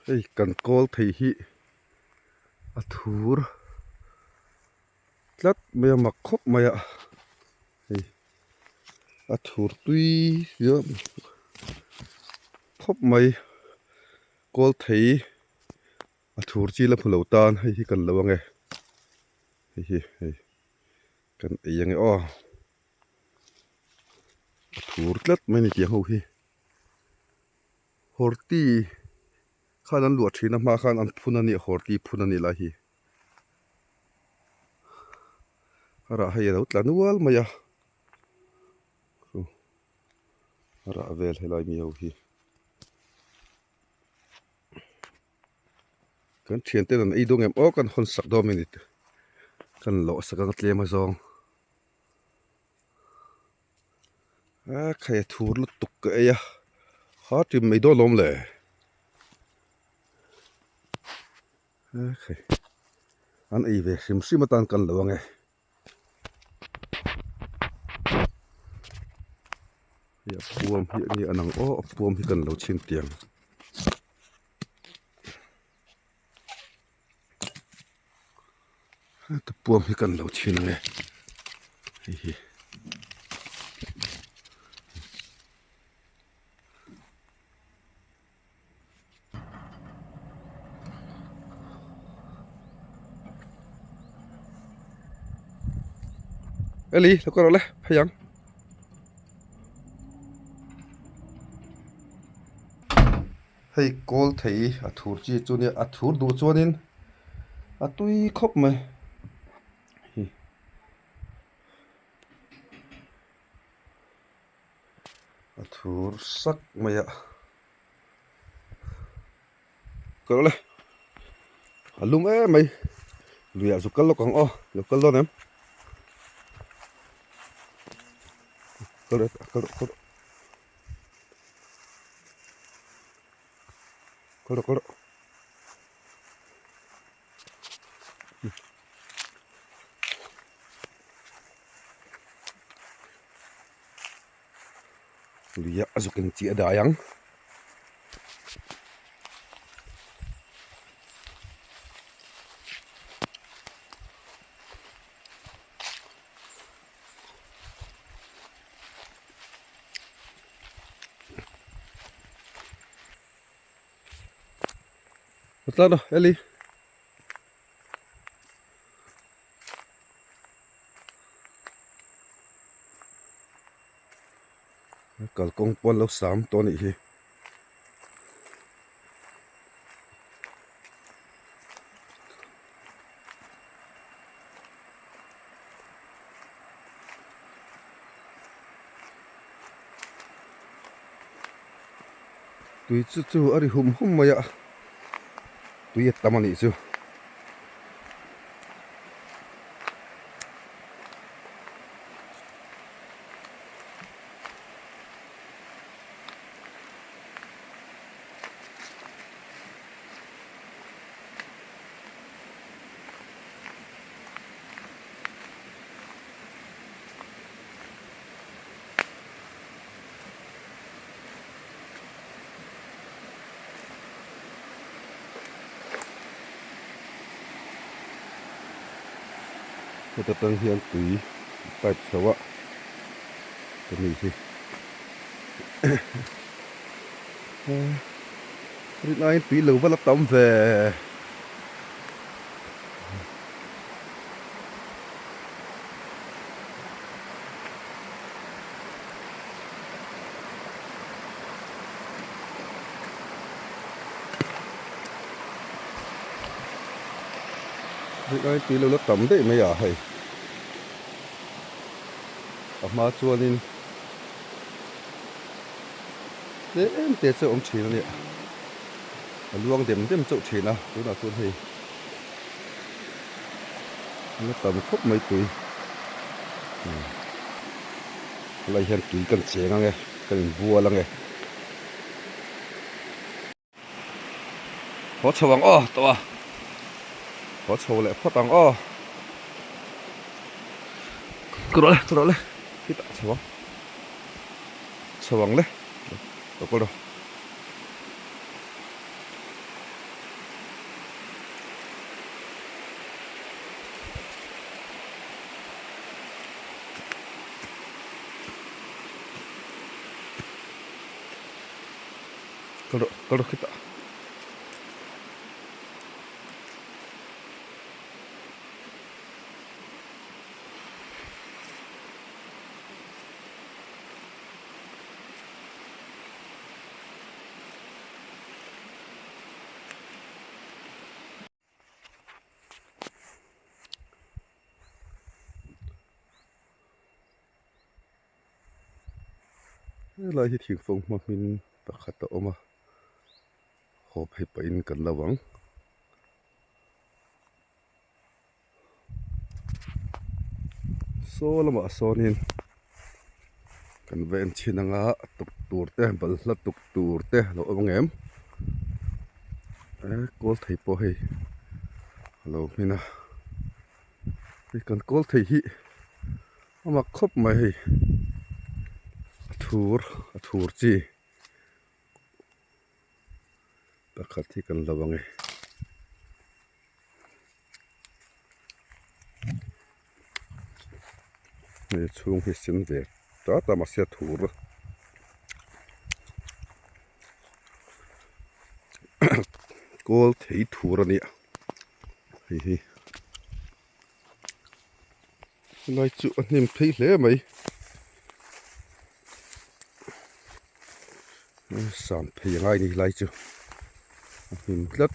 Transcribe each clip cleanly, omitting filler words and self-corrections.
Hey, kan kol thei hi a thur tlat maya mak khop maya hey a thur tui yo khop mai kol thei a thur chi la phulo tan hei hi kan lawange hei kan eyange o thur tlat mai ni ki ho hi horti khan an luat thina ma khan an phunani horti phunani la hi ara hei ro tlanual maya ara vel helai mi ho hi kan thian ten an ei dong em o kan hon sak do minute kan lo sakang tlema zong a khai thur lu tuk ka ya ha tim mai do lom le a khai an ei ve sim sim tan kan lawange ya puam hi ni anang o puam hi kan lo chin tiang ta puam hi kan lo chin nge hi Eli lo ko le phayang hei kol thei a thur chi chu ni a thur du chuanin a tui khop mai hi a thur sak maya ko le alum e mai luya zu kal lo kang o lo kal lo nem ko luya azukin chi adayang Betul dah, Eli. Kalau kong pon lo sam to ni hi. Tui chu ari hum maya. Tui tamani chu. Kita tang hian tui pipe sawa. Tani hi. Rit nai tui lo wala tam ve. Rit nai tui lo tam de mai à hay. Mà chuanin em te chu om thin ani luang dem chu thina tu na chuan hei nó tam khop mai tui lai hian tui kan chenga nge kan bua la nge ho chawang o to a ho chaw le phatang o kro le kita chawang le to ko Kalau kita lai hi thing phong ma min pakhat a awm a hawp hei pa in kan lawang saw lamah sawnin kan ven chin anga tuk tur te balhla tuk tur te lo awang em kol thei po hei lo mina hei kan kol thei hi ama khop mai hei a thur chi pakhat hi kan lawang e ne chung hi sin ve ta ma sia thur kol thei thur ani hi lai chu anim thei hle mai sam thei ngai ni lai chu him tlat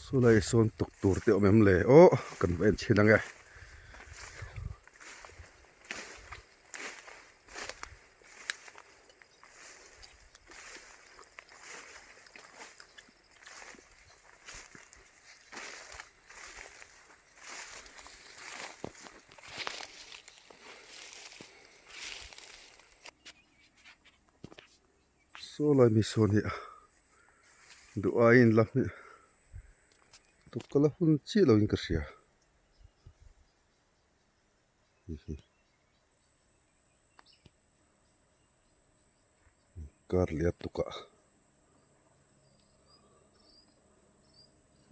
so lai son tuk tur te omem le o kan ven chinanga so lai mi soni du ain la mi tu kala hun chi lo in kasia kar liat tuka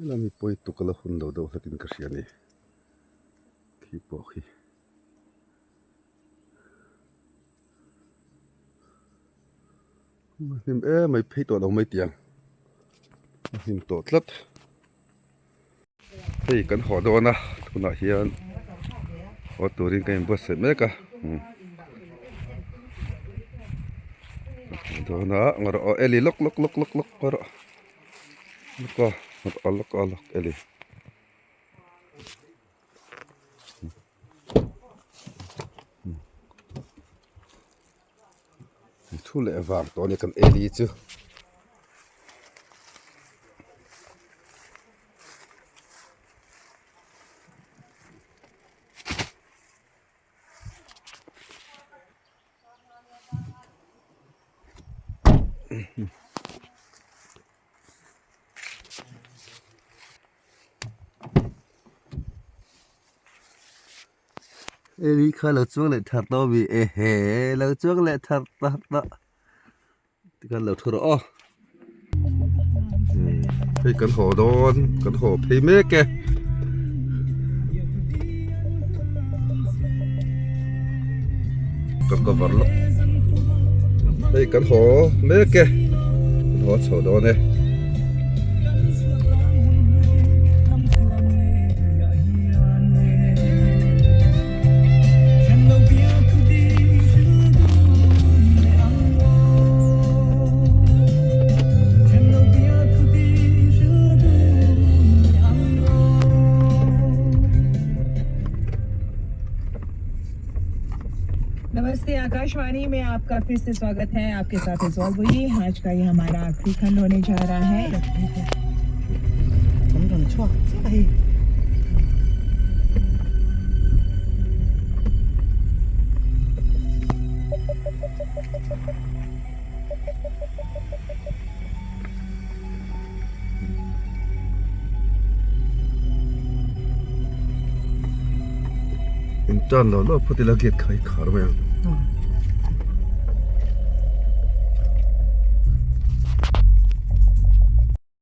la mi poi tu kala hun do do hatin kasia ni ki po hi nim mai phei to lo mai tiang nim to tlat hei kan ho do na tuna hian ho turin kan bus se meka do na ngaro eli lok ngaro ko alok eli thu le vang to ni kan eli chu eli kha lo chuang le thar to bi e he lo chuang le thar ta kan lo thur o hei kan ho don kan ho phei me ke kan ko var lo hei kan ho me ke ho cho do ne नमस्ते आकाशवाणी में आपका फिर से स्वागत है आपके साथ इज़ोल बुई आज का ये हमारा आखिरी खंड होने जा रहा है Intan lo putih lagi kai khar me